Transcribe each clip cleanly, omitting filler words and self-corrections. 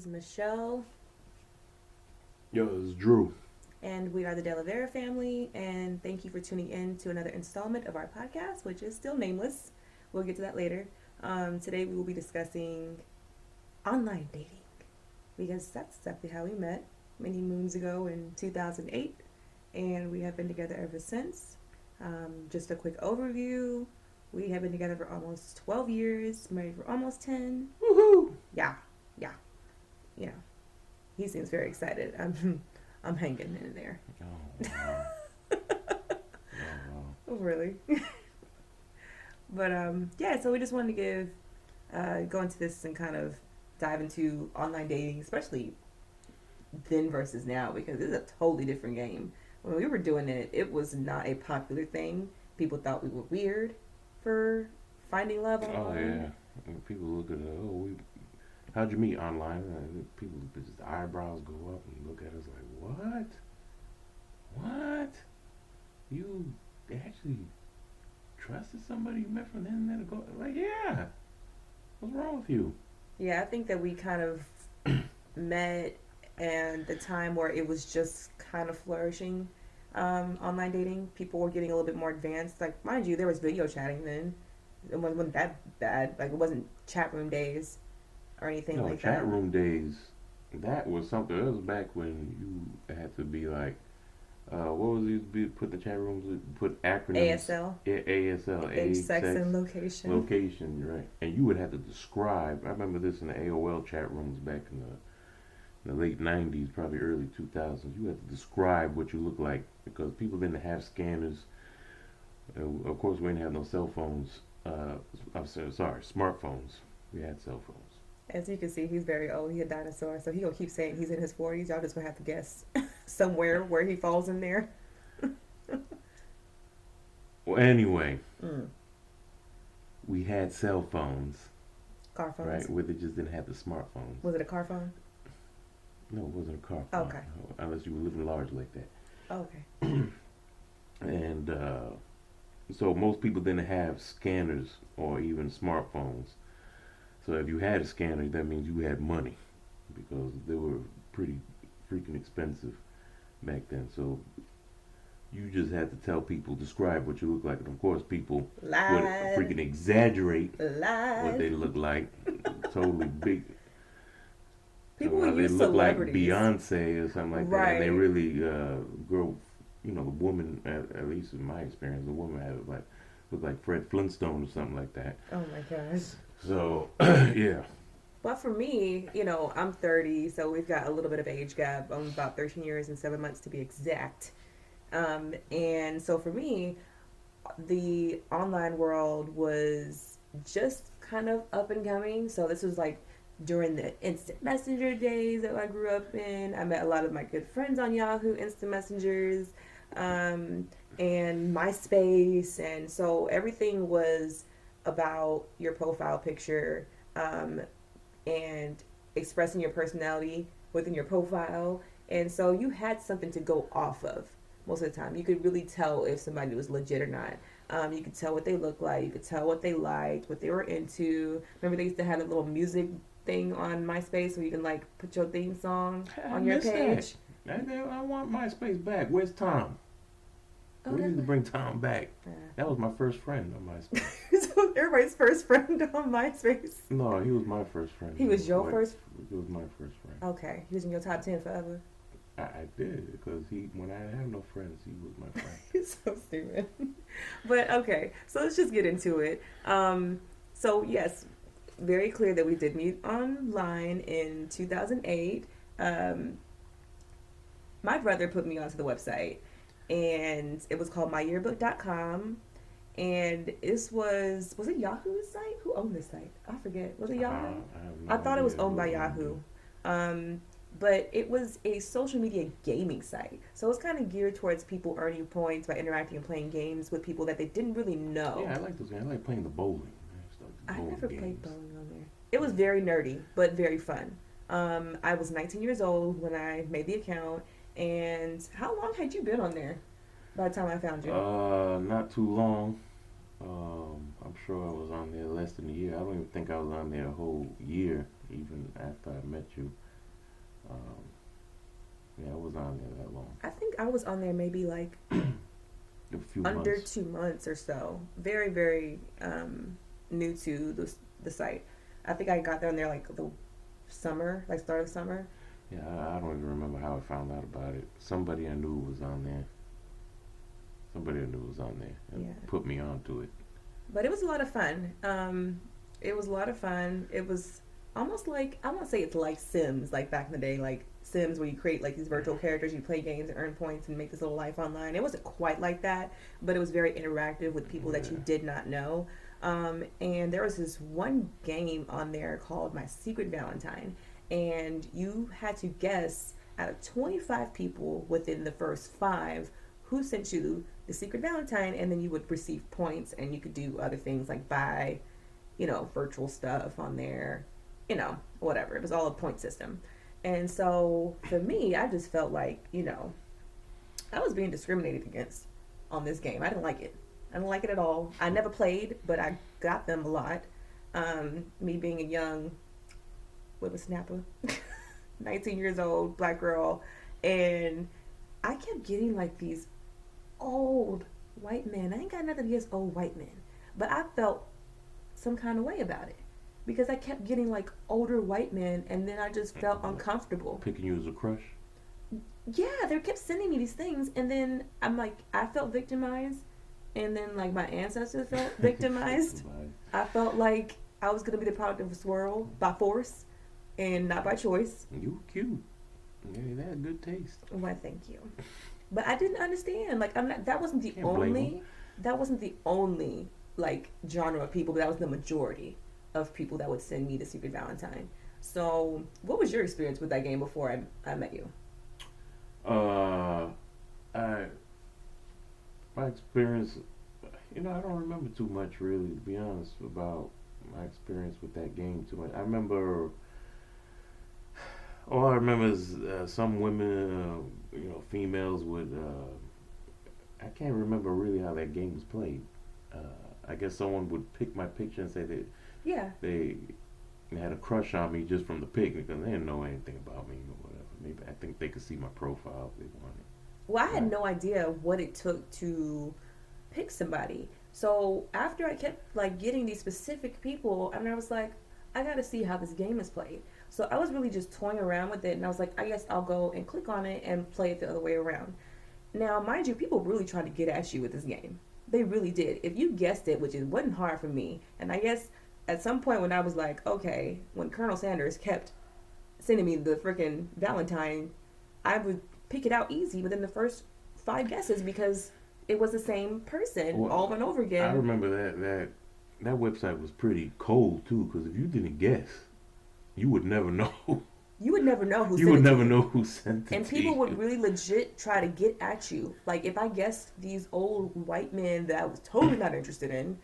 is Michelle, Yo, this is Drew. and we are the De La Vera family. And thank you for tuning in to another installment of our podcast, which is still nameless. We'll get to that later. Today we will be discussing online dating because that's exactly how we met many moons ago in 2008, and we have been together ever since. Just a quick overview: we have been together for almost 12 years, married for almost 10. Woohoo! Yeah, yeah, you know, he seems very excited. I'm hanging in there. Oh, wow. Oh, wow. Oh, really? But yeah. So we just wanted to go into this and kind of dive into online dating, especially then versus now, because it's a totally different game. When we were doing it, it was not a popular thing. People thought we were weird for finding love Oh, yeah. online. And people look at it, how'd you meet online? People, just eyebrows go up and look at us like, what? What? You actually trusted somebody you met from the internet? Ago? Like, yeah. What's wrong with you? Yeah, I think that we kind of met and the time where it was just kind of flourishing. Online dating, people were getting a little bit more advanced. Like, mind you, there was video chatting then. It wasn't that bad. Like, it wasn't chat room days or anything No, like chat that. room days, that was something. That was back when you had to be like, what was it? Put the chat rooms, put acronyms, ASL, ASL, age, age, sex, sex, and location. location, right? And you would have to describe. I remember this in the AOL chat rooms back in the late '90s, probably early 2000s. You had to describe what you look like because people didn't have scanners. Of course, we didn't have no cell phones. I'm sorry, smartphones. We had cell phones. As you can see, he's very old. He's a dinosaur, so he gonna keep saying he's in his 40s. Y'all just gonna have to guess somewhere where he falls in there. Well, anyway, Mm. we had cell phones, Car right? phones. Where they just didn't have the smartphones. Was it a car phone? No, it wasn't a car phone, Okay. unless you were living large like that. Okay. And so most people didn't have scanners or even smartphones. So if you had a scanner, that means you had money because they were pretty freaking expensive back then. So you just had to tell people, describe what you look like. And of course, people would Lied. freaking exaggerate what Lied. they look like. Totally big. People So would they use look like celebrities. Beyonce or something like that, and they Right. really grow. The woman, at least in my experience, the woman had like looked like Fred Flintstone or something like that. Oh my gosh. So yeah, But for me, I'm 30, so we've got a little bit of age gap. I'm about 13 years and 7 months to be exact. And so for me, the online world was just kind of up and coming. So this was like during the instant messenger days that I grew up in. I met a lot of my good friends on Yahoo instant messengers, um, and MySpace, and so everything was about your profile picture, um, and expressing your personality within your profile. And so you had something to go off of most of the time. You could really tell if somebody was legit or not. You could tell what they looked like. You could tell what they liked, what they were into. Remember, they used to have a little music thing on MySpace where you can like put your theme song I on your missed that. page. I want MySpace back. Where's Tom? Oh, We that's need to bring Tom back. my. That was my first friend on MySpace. So everybody's first friend on MySpace. No, he was my first friend. He was your first. He was my first friend. Okay, he was in your top 10 forever. I did because when I didn't have no friends, he was my friend. He's so stupid. But okay, so let's just get into it. So yes, very clear that we did meet online in 2008. Um, my brother put me onto the website, and it was called myyearbook.com. And this was it Yahoo's site? Who owned this site? I forget. Was it Yahoo? I have I no thought it was idea owned who by owned Yahoo. it. Um, but it was a social media gaming site. So it's kind of geared towards people earning points by interacting and playing games with people that they didn't really know. Yeah, I like those games. I like playing the bowling. I started the I bowling never played games. bowling on there. It was very nerdy, but very fun. I was 19 years old when I made the account. And how long had you been on there by the time I found you? Not too long. I'm sure I was on there less than a year. I don't even think I was on there a whole year, even after I met you. was on there maybe like A few under months. 2 months or so. Very, very new to the site. I think I got there on there like the summer, like start of summer. Yeah, I don't even remember how I found out about it. Somebody I knew was on there. Somebody I knew was on there and Yeah. put me onto it. But it was a lot of fun. It was a lot of fun. It was almost like, I won't say it's like Sims, like back in the day, like Sims where you create like these virtual characters, you play games and earn points and make this little life online. It wasn't quite like that, but it was very interactive with people that you Yeah. did not know. And there was this one game on there called My Secret Valentine, and you had to guess out of 25 people within the first five who sent you the secret Valentine, and then you would receive points, and you could do other things like buy, virtual stuff on there, whatever. It was all a point system. And so for me, I just felt like, I was being discriminated against on this game. I didn't like it. I didn't like it at all. I never played, but I got them a lot. Me being a young whippersnapper, 19 years old, black girl, and I kept getting like these old white men. I ain't got nothing against old white men, but I felt some kind of way about it because I kept getting like older white men, and then I just felt What? uncomfortable. Picking you as a crush? Yeah, they kept sending me these things, and then I'm like, I felt victimized, and then like my ancestors felt victimized. Victimized. I felt like I was gonna be the product of a swirl by force and not by choice. You cute. Yeah, you had good taste. Why, thank you. But I didn't understand. Like, I'm not. That wasn't the Can't blame them. only. That wasn't the only like genre of people, but that was the majority of people that would send me the Secret Valentine. So, what was your experience with that game before I met you? Uh, I my experience. I don't remember too much really, to be honest, about my experience with that game too much. I remember all I remember is some women, females would. I can't remember really how that game was played. Uh, I guess someone would pick my picture and say that Yeah. they had a crush on me just from the pic because they didn't know anything about me or whatever. Maybe I think they could see my profile if they wanted. Well, I had Right. no idea what it took to pick somebody. So after I kept like getting these specific people, and I was like, I got to see how this game is played. So I was really just toying around with it, and I was like, I guess I'll go and click on it and play it the other way around. Now, mind you, people really tried to get at you with this game. They really did. If you guessed it, which it wasn't hard for me, and I guess at some point when I was like, okay, when Colonel Sanders kept sending me the freaking Valentine, I would pick it out easy within the first five guesses because it was the same person Well, over and over I again. remember that website was pretty cold too because if you didn't guess, you would never know. You would never know who You sent would it to never you. know who sent it And to people would you. really legit try to get at you. Like if I guessed these old white men that I was totally not interested in,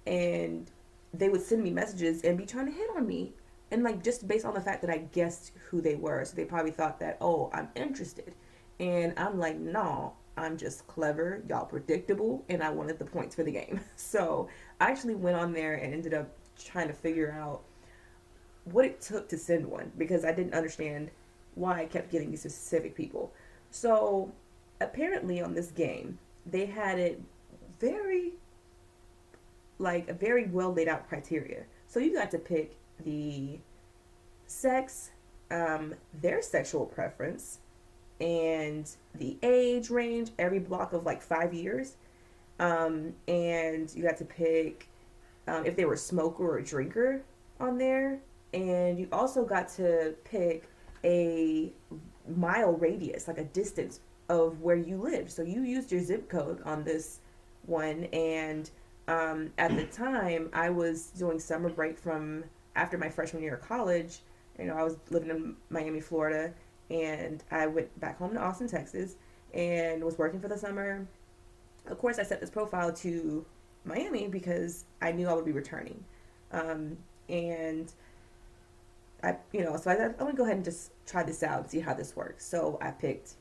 and they would send me messages and be trying to hit on me. And like just based on the fact that I guessed who they were. So they probably thought that, oh, I'm interested. And I'm like, no, I'm just clever, y'all predictable, and I wanted the points for the game. So I actually went on there and ended up trying to figure out what it took to send one because I didn't understand why I kept getting these specific people. So apparently on this game, they had it very like a very well laid out criteria. So you got to pick the sex, their sexual preference, and the age range every block of like 5 years. And you got to pick if they were a smoker or a drinker on there. And you also got to pick a mile radius, like a distance of where you lived. So you used your zip code on this one. And at the time, I was doing summer break from after my freshman year of college. I was living in Miami, Florida, and I went back home to Austin, Texas, and was working for the summer. Of course, I set this profile to Miami because I knew I would be returning. And so I thought, I'm gonna go ahead and just try this out and see how this works. So I picked,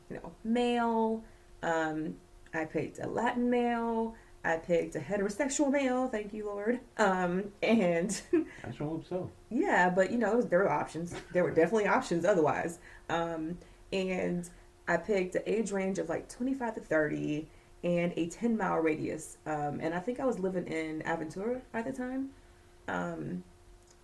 male. Um, I picked a Latin male. I picked a heterosexual male. Thank you, Lord. And I sure hope so. yeah, but there were options. There were definitely options otherwise. And I picked an age range of like 25 to 30 and a 10-mile radius. And I think I was living in Aventura at the time. Um,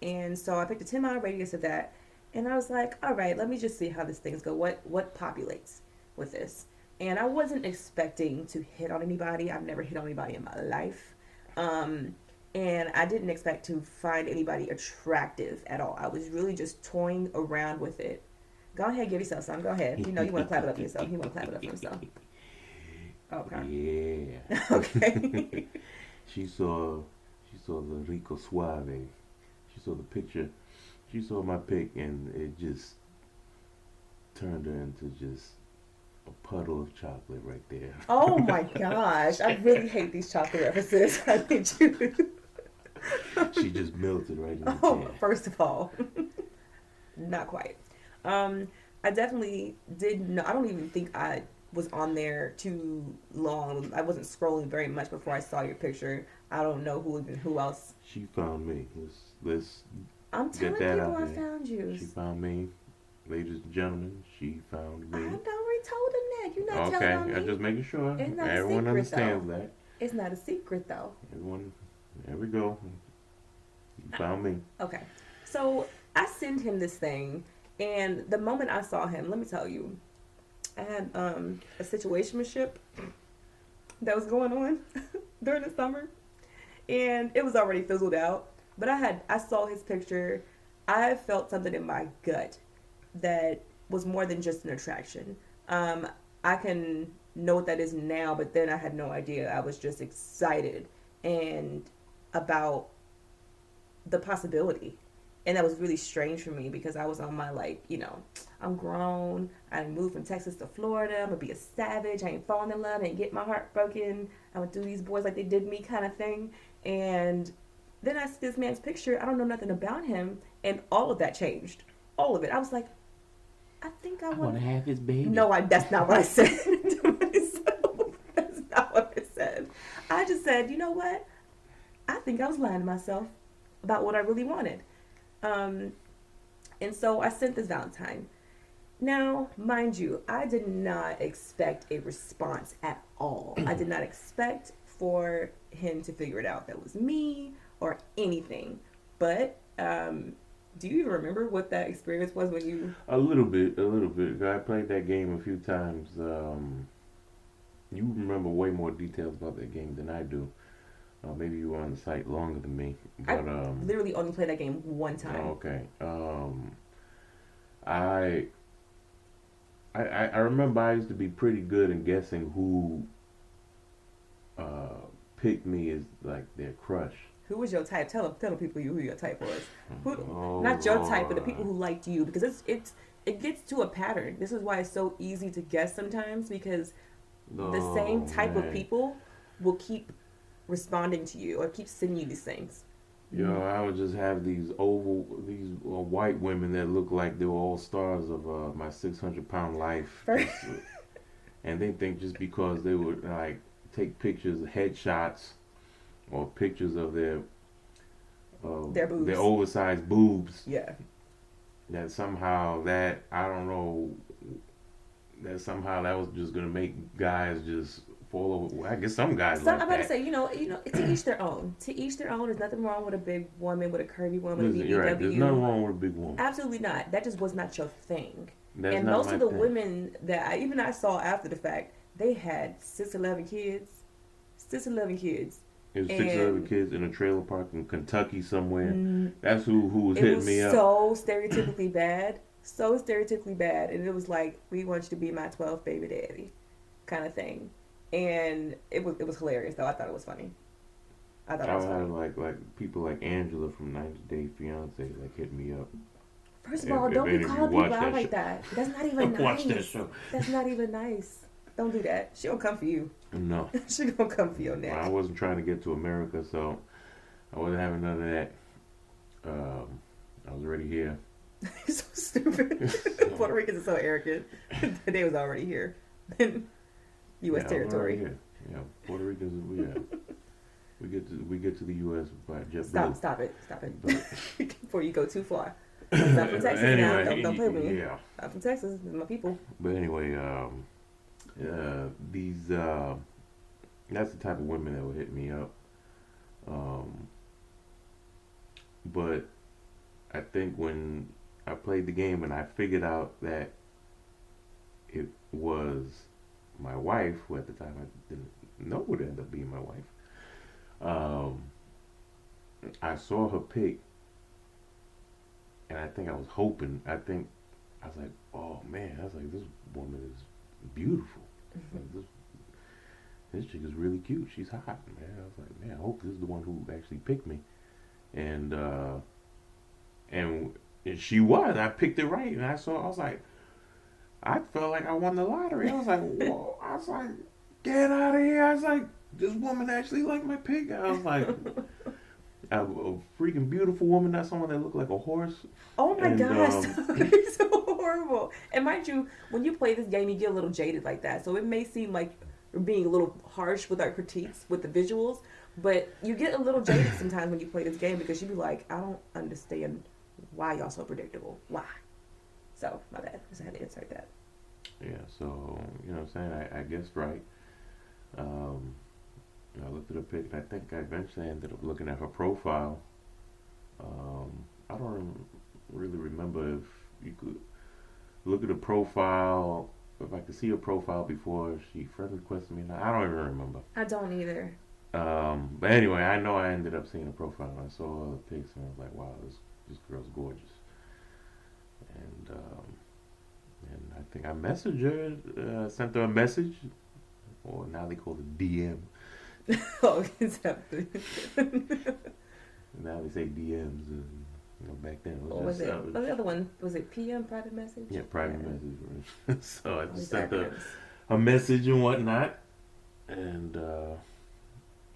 and so I picked a 10-mile radius of that. And I was like, all right, let me just see how this things go. What populates with this? And I wasn't expecting to hit on anybody. I've never hit on anybody in my life. Um, and I didn't expect to find anybody attractive at all. I was really just toying around with it. Go ahead, give yourself some. Go ahead. You know you want to clap it up for yourself. You want to clap it up for himself. Okay. Yeah. Okay. She saw she saw the Rico Suave. She saw the picture. She saw my pic and it just turned her into just a puddle of chocolate right there. Oh my gosh. I really hate these chocolate references. I need you. She just melted right in the Oh, pan. first of all, not quite. I definitely did know. I don't even think I was on there too long. I wasn't scrolling very much before I saw your picture. I don't know who else. She found me. Let's I'm get telling that people out I there. found you. She found me. Ladies and gentlemen, she found I me. already told them that. You're not telling Okay, on I'm me. just making sure It's not a everyone secret though. understands that. It's not a secret though. Everyone, there we go. You found me. Okay. So I send him this thing, and the moment I saw him, let me tell you, I had a situationship that was going on during the summer, and it was already fizzled out. But I saw his picture. I felt something in my gut that was more than just an attraction. Um, I can know what that is now, but then I had no idea. I was just excited and about the possibility. And that was really strange for me because I was on my, like, I'm grown. I moved from Texas to Florida. I'm gonna be a savage. I ain't falling in love. I ain't get my heart broken. I'm gonna do these boys like they did me kind of thing. And then I see this man's picture. I don't know nothing about him, and all of that changed. All of it. I was like, I think I I want want. to have his baby. No, that's not what I said to myself. That's not what I said. I just said, you know what? I think I was lying to myself about what I really wanted. Um, and so I sent this Valentine. Now, mind you, I did not expect a response at all. I did not expect for him to figure it out that was me or anything. But do you even remember what that experience was when you? A little bit, a little bit. I played that game a few times. You remember way more details about that game than I do. Maybe you were on the site longer than me, I but literally only played that game one oh, time. okay. I, I remember I used to be pretty good in guessing who uh, picked me as like their crush. Who was your type? Tell the people who your type was. Who, Oh not your type, but the people Lord, who liked you, because it gets to a pattern. This is why it's so easy to guess sometimes because the same oh type of man. people will keep responding to you or keep sending you these things. Yo, I would just have these white women that look like they were all stars of my 600 pound life. For Just, and they think just because they would like take pictures, headshots, or pictures of their their boobs. oversized boobs, Yeah. that somehow that I don't know that somehow that was just gonna make guys just fall over. Well, I guess some guys So I'm like about to that. say, to each their own. To each their own. There's nothing wrong with a big woman, with a curvy woman, with a Listen, you're right. There's nothing BBW. wrong with a big woman. Absolutely not. That just was not your thing. That's And not most my of the thing. women that I saw after the fact, they had 6'11" kids, 6'11" kids, It was 6 other and kids in a trailer park in Kentucky somewhere. mm, That's who was it hitting was me up. so stereotypically bad, and it was like, we want you to be my 12th baby daddy, kind of thing. And it was hilarious though. I thought it was funny. I thought it I was would have funny. like people like Angela from 90 Day Fiance like hit me up. First of all, If don't be any of you calling people watch out that like show, that. That's not even watch that nice. show. That's not even nice. Don't do that. She gonna come for you. No, She gonna come for your well, I neck. wasn't trying to get to America, so I wasn't having none of that. I was already here. You're so stupid. So, Puerto Ricans are so arrogant. They was already here in U.S. yeah, I was already territory. here. Yeah, Puerto Ricans. We get to the U.S. by JetBlue. Stop it. But Before you go too far. Because I'm from Texas now. Don't Anyway, play with me. yeah. I'm from Texas. They're my people. But anyway, these that's the type of women that would hit me up. Um, but I think when I played the game and I figured out that it was my wife, who at the time I didn't know would end up being my wife. Um, I saw her pic, and I think I was hoping. I think I was like, "Oh man!" I was like, "This woman is beautiful. Like, this chick is really cute. She's hot, man." I was like, "Man, I hope this is the one who actually picked me." And and she was. I picked it right, and I saw. I was like, I felt like I won the lottery. I was like, "Whoa!" I was like, "Get out of here!" I was like, "This woman actually liked my pic." I was like, a freaking beautiful woman, not someone that looked like a horse. Oh my And gosh, it's so horrible. And mind you, when you play this game, you get a little jaded like that. So it may seem like we're being a little harsh with our critiques, with the visuals, but you get a little jaded sometimes when you play this game because you be like, I don't understand why y'all so predictable. Why? So, my bad. I just had to insert that. yeah, so you know what I'm saying? I guess right. Um, I looked at her pic, and I think I eventually ended up looking at her profile. I don't really remember if you could look at a profile, if I could see her profile before she friend requested me. I don't even remember. I don't either. But anyway, I know I ended up seeing a profile, and I saw the pics, and I was like, wow, this girl's gorgeous. And I think I messaged her, sent her a message, or now they call it DM. Oh, exactly. Now they say DMs, and back then it What was was just it? What was the other one? Was it PM, private message? yeah, private Yeah. message. So I All just these sent acronyms. a message and whatnot, and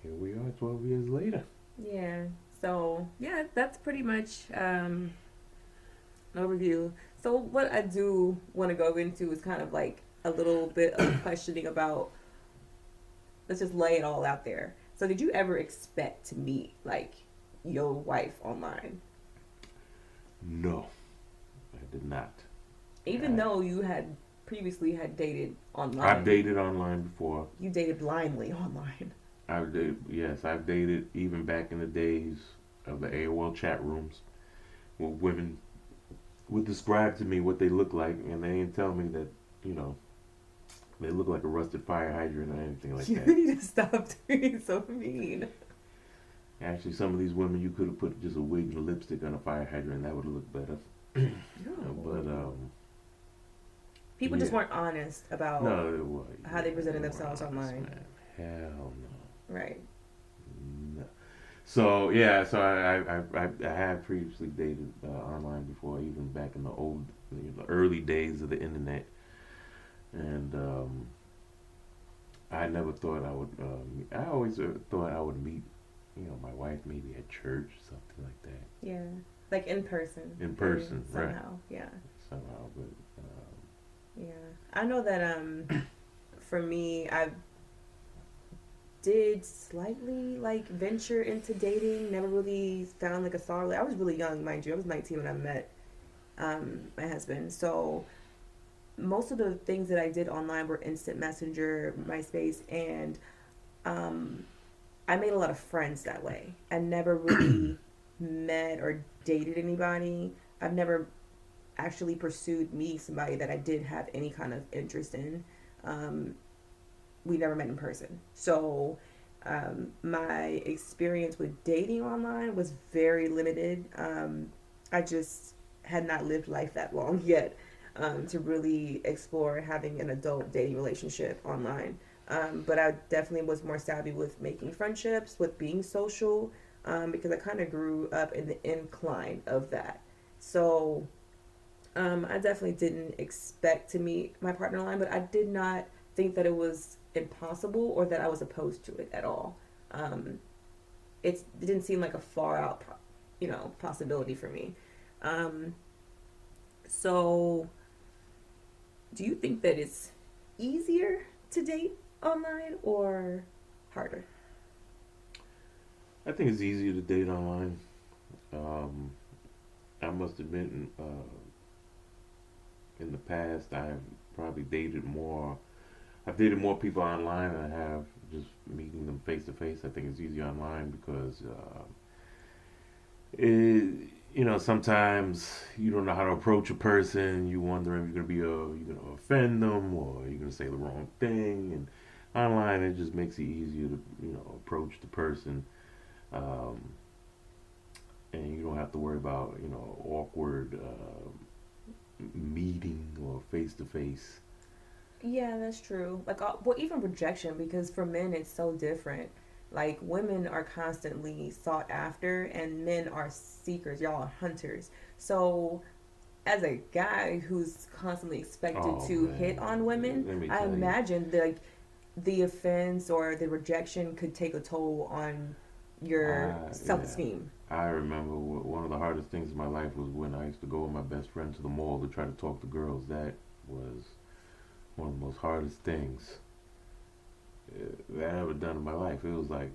here we are, 12 years later. Yeah. So yeah, that's pretty much an overview. So what I do want to go into is kind of like a little bit of questioning about. Let's just lay it all out there. So did you ever expect to meet like your wife online, No, I did not. even I, though you had previously had dated I've online? dated online before. You dated blindly online. I've dated, yes, I've dated even back in the days of the AOL chat rooms, where women would describe to me what they look like, and they didn't tell me that, you know, they look like a rusted fire hydrant or anything like You that. need to stop being so mean. Actually, some of these women, you could have put just a wig and lipstick on a fire hydrant, and that would have looked better. But No. People just yeah, weren't honest about no, it was, how they yeah, presented they weren't themselves honest, online. man. Hell Right. no. No. So yeah, so I have previously dated online before, even back in the early days of the internet, and I never thought I would. I always thought I would meet, my wife maybe at church, something like that. Yeah. Like in person. In Maybe person, right? somehow. Yeah. Somehow, but Yeah. I know that for me I did slightly like venture into dating. Never really found like a solid. I was really young, mind you. I was 19 when I met my husband. So most of the things that I did online were instant messenger, MySpace, and um, I made a lot of friends that way. I never really met or dated anybody. I've never actually pursued meeting somebody that I did have any kind of interest in. Um, we never met in person. So my experience with dating online was very limited. I just had not lived life that long yet to really explore having an adult dating relationship online. But I definitely was more savvy with making friendships, with being social, because I kind of grew up in the incline of that. So I definitely didn't expect to meet my partner online, but I did not think that it was impossible or that I was opposed to it at all. Um, it didn't seem like a far out, possibility for me. Um, so, do you think that it's easier to date online or harder? I think it's easier to date online. Um, I must admit, in the past, I've probably dated more. I've dated more people online than I have just meeting them face to face. I think it's easier online because sometimes you don't know how to approach a person. You wonder if you're gonna offend them or you're gonna say the wrong thing. And online, it just makes it easier to approach the person, um, and you don't have to worry about awkward meeting or face to face. Yeah, that's true. Like, well, even rejection, because for men it's so different. Like, women are constantly sought after, and men are seekers. Y'all are hunters. So, as a guy who's constantly expected Oh to hit man, on women, let me I tell you. imagine the offense or the rejection could take a toll on your self Yeah, esteem. I remember one of the hardest things in my life was when I used to go with my best friend to the mall to try to talk to girls. That was one of the most hardest things that I ever done in my life. It was like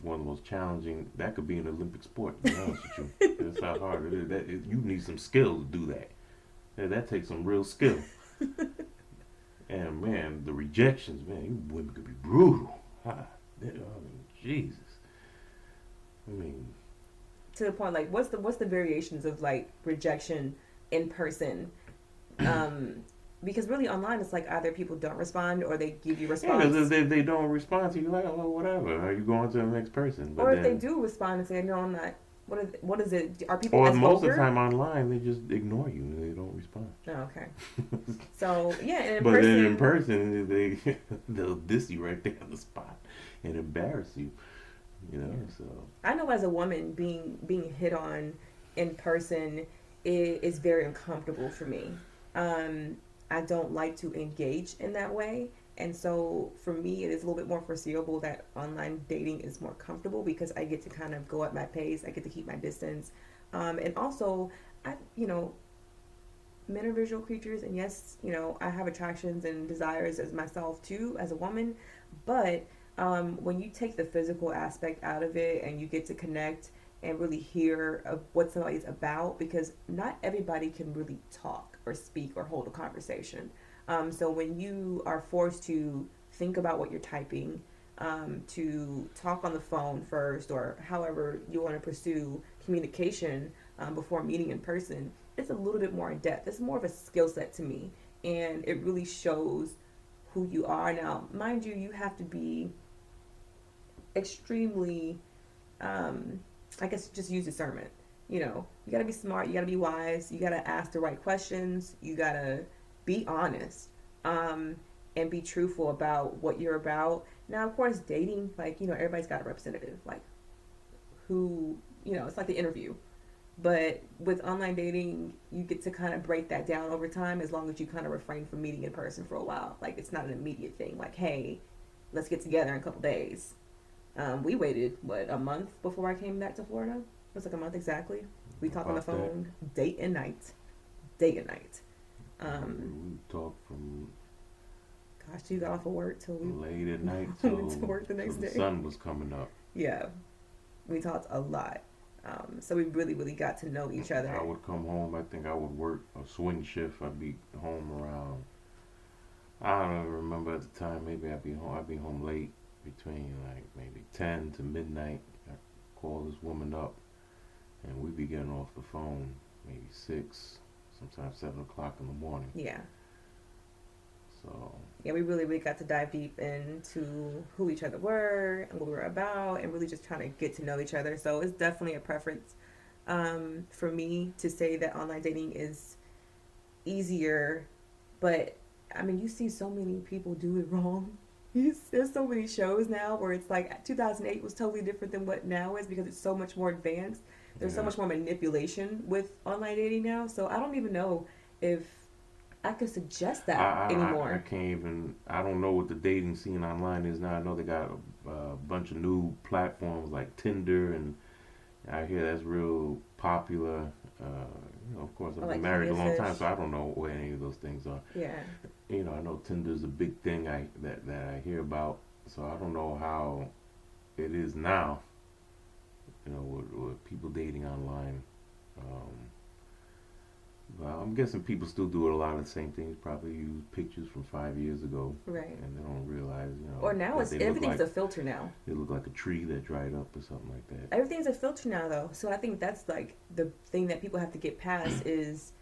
one of the most challenging. That could be an Olympic sport. To be honest with you, that's how hard it is. You need some skill to do that. Yeah, that takes some real skill. And man, the rejections, man, you women could be brutal. I mean, Jesus. I mean, To the point, like, what's the variations of like rejection in person? Um, because really online it's like either people don't respond or they give you yeah, because if response, they don't respond to you, like, oh, whatever. Are you going to the next person? But or if they then, do respond and say no, I'm not. What is it? Are people or as most of the vulgar? time online, they just ignore you and they don't respond. Oh, okay. So yeah, and in But then in person, person, they'll diss you right there on the spot and embarrass you. You know, yeah. so I know as a woman being hit on in person is very uncomfortable for me. Um, I don't like to engage in that way. And so for me, it is a little bit more foreseeable that online dating is more comfortable because I get to kind of go at my pace. I get to keep my distance. And also, men are visual creatures. And yes, I have attractions and desires as myself too, as a woman. But when you take the physical aspect out of it and you get to connect and really hear of what somebody's about, because not everybody can really talk or speak or hold a conversation. So when you are forced to think about what you're typing, to talk on the phone first, or however you want to pursue communication before meeting in person, it's a little bit more in depth. It's more of a skill set to me, and it really shows who you are. Now, mind you, you have to be extremely, um, I guess, just use discernment. You got to be smart, you got to be wise, you got to ask the right questions, you got to be honest, um, and be truthful about what you're about. Now, of course, dating, like, everybody's got a representative, like, who, it's like the interview. But with online dating, you get to kind of break that down over time as long as you kind of refrain from meeting in person for a while. Like, it's not an immediate thing. Like, hey, let's get together in a couple days. We waited, what, a month before I came back to Florida? It was like a month exactly. We talked on the about that, phone day and night. Day and night. we, Um, we talk from Gosh, you got off of work till we late at night went to work the till next the day. sun was coming up. Yeah, we talked a lot. So we really, really got to know each I other. would come home. I think I would work a swing shift. I'd be home around. I don't even remember at the time. Maybe I'd be home. I'd be home late, between like maybe 10 to midnight. I call this woman up, and we'd be getting off the phone maybe 6, sometimes 7 o'clock in the morning. Yeah. So Yeah, we really, really got to dive deep into who each other were and what we were about and really just trying to get to know each other. So it's definitely a preference for me to say that online dating is easier. But I mean, you see so many people do it wrong. There's so many shows now where it's like 2008 was totally different than what now is because it's so much more advanced. There's so yeah, much more manipulation with online dating now. So I don't even know if I could suggest I, that I anymore. can't even. I don't know what the dating scene online is now. I know they got a bunch of new platforms like Tinder, and I hear that's real popular. Of course, Or I've been like married plenty a of long time, fish. so I don't know what any of those things are. Yeah. I know Tinder's a big thing that I hear about. So I don't know how it is now. With people dating online. Um, Well, I'm guessing people still do a lot of the same things. Probably use pictures from 5 years ago, Right. and they don't realize, Or now that it's everything's a filter now. they look like a tree that dried up or something like that. Everything's a filter now though. So I think that's like the thing that people have to get past is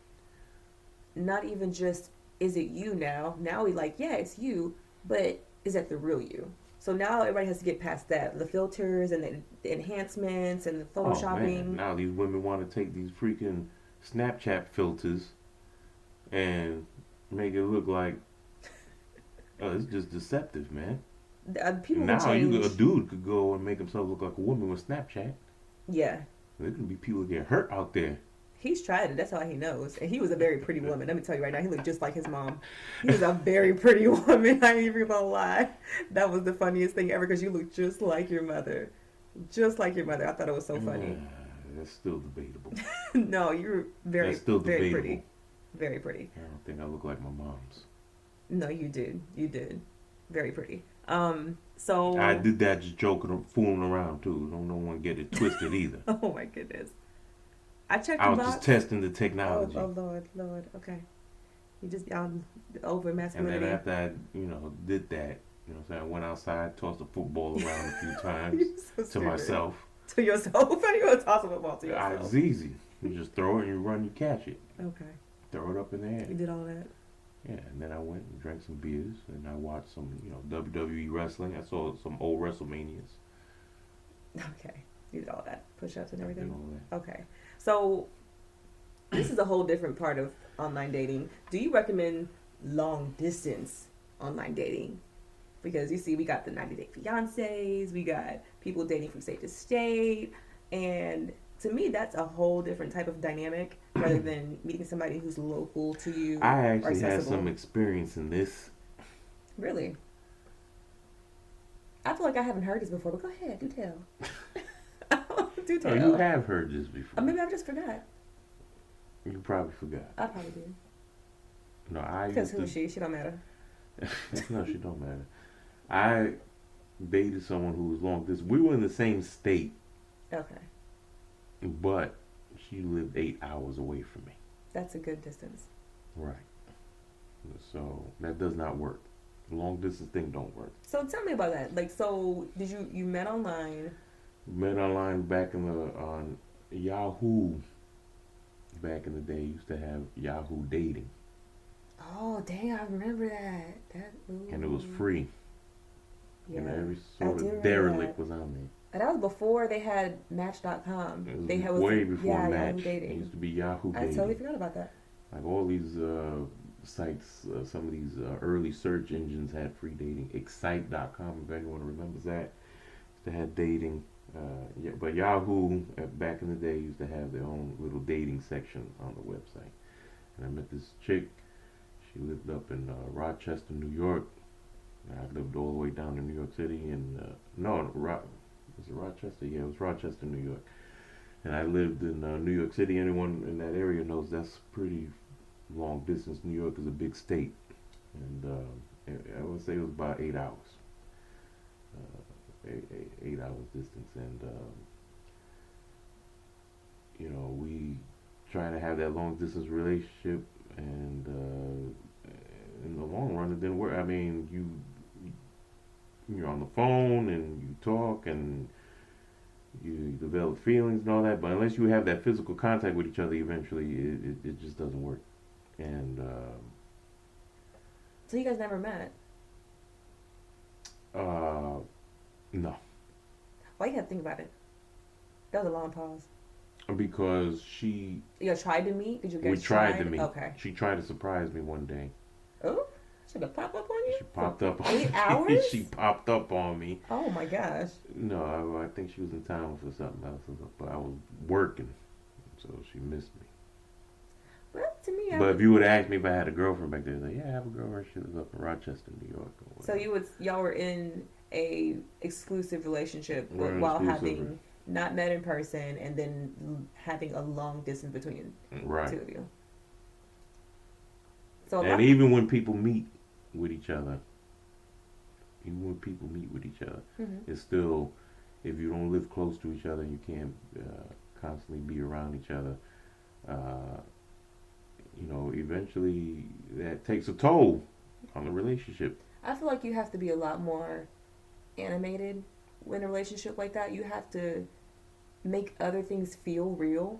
not even just is it you now? Now we like, yeah, it's you, but is that the real you? So now everybody has to get past that. The filters and the enhancements and the Oh man, photoshopping. now these women want to take these freaking Snapchat filters and make it look like, oh, it's just deceptive, man. People can Now a change. dude could go and make himself look like a woman with Snapchat. Yeah. There can be people get hurt out there. He's tried it. That's all he knows. And he was a very pretty woman. Let me tell you right now, he looked just like his mom. He was a very pretty woman. I ain't even gonna lie. That was the funniest thing ever because you look just like your mother. Just like your mother. I thought it was so funny. That's still debatable. No, you're very, That's still very debatable. pretty. Very pretty. I don't think I look like my mom's. No, you did. You did. Very pretty. So. I did that just joking, fooling around too. Don't no one get it twisted either. Oh my goodness. I checked I the was box. just testing the Oh, technology. oh Lord, Lord. Okay. You just over And masculinity. then after I, did that, what I'm saying, I went outside, tossed a football around a few times You're so to stupid. myself. To yourself? How you gonna toss a football to yourself? It's easy. You just throw it and you run, you catch it. Okay. Throw it up in the air. You did all that. Yeah, and then I went and drank some beers and I watched some, WWE wrestling. I saw some old WrestleManias. Okay. You did all that. Push ups and I did everything. all that. Okay. So this is a whole different part of online dating. Do you recommend long distance online dating? Because you see, we got the 90-day fiancés, we got people dating from state to state, and to me, that's a whole different type of dynamic rather than meeting somebody who's local to you I or actually had accessible. some experience in this. Really? I feel like I haven't heard this before, but go ahead, do tell. Do Oh, tell. you have heard this before. Maybe I just forgot. You probably forgot. I probably did. No, I Because used who is she? She don't matter. No, she don't matter. I dated someone who was long distance. We were in the same state, Okay. but she lived 8 hours away from me. That's a good distance. Right. So that does not work. The long distance thing don't work. So tell me about that. Like, so did you met online? Met online back in on Yahoo. Back in the day, used to have Yahoo dating, Oh, dang, I remember that. and it was free. Yeah. Every I sort do of remember derelict that. was on there. And that was before they had Match.com. It was They had way before yeah, Match. Yahoo It dating. used to be Yahoo I dating. totally forgot about that. Like all these sites, some of these early search engines had free dating. Excite.com, if anyone remembers that, used to have dating. Yeah, but Yahoo, back in the day, used to have their own little dating section on the website. And I met this chick. She lived up in Rochester, New York. I lived all the way down in New York City. And was it Rochester? Yeah, it was Rochester, New York. And I lived in New York City. Anyone in that area knows that's pretty long distance. New York is a big state, and I would say it was about 8 hours, 8 hours distance. And we try to have that long distance relationship, and in the long run, it didn't work. I mean, you're on the phone and you talk and you develop feelings and all that, but unless you have that physical contact with each other, eventually it just doesn't work. And So you guys never met? no, Why you had to think about it? That was a long pause. because You guys tried to meet? Did you guys we tried to meet. Okay. She tried to surprise me one day. Oh, she gonna pop up on you? She popped up. 8 hours? She popped up on me. Oh my gosh. No, I think she was in town for something else, but I was working, so she missed me. Well, to me, But if you would ask me if I had a girlfriend back there, I'd say, yeah, I have a girlfriend. She lives up in Rochester, New York. Or so y'all were in a exclusive relationship We're while exclusive. having not met in person and then having a long distance between the Right. two of you. So And even when people meet with each other, Mhm. it's still, if you don't live close to each other, you can't constantly be around each other. eventually that takes a toll on the relationship. I feel like you have to be a lot more animated in a relationship like that. You have to make other things feel real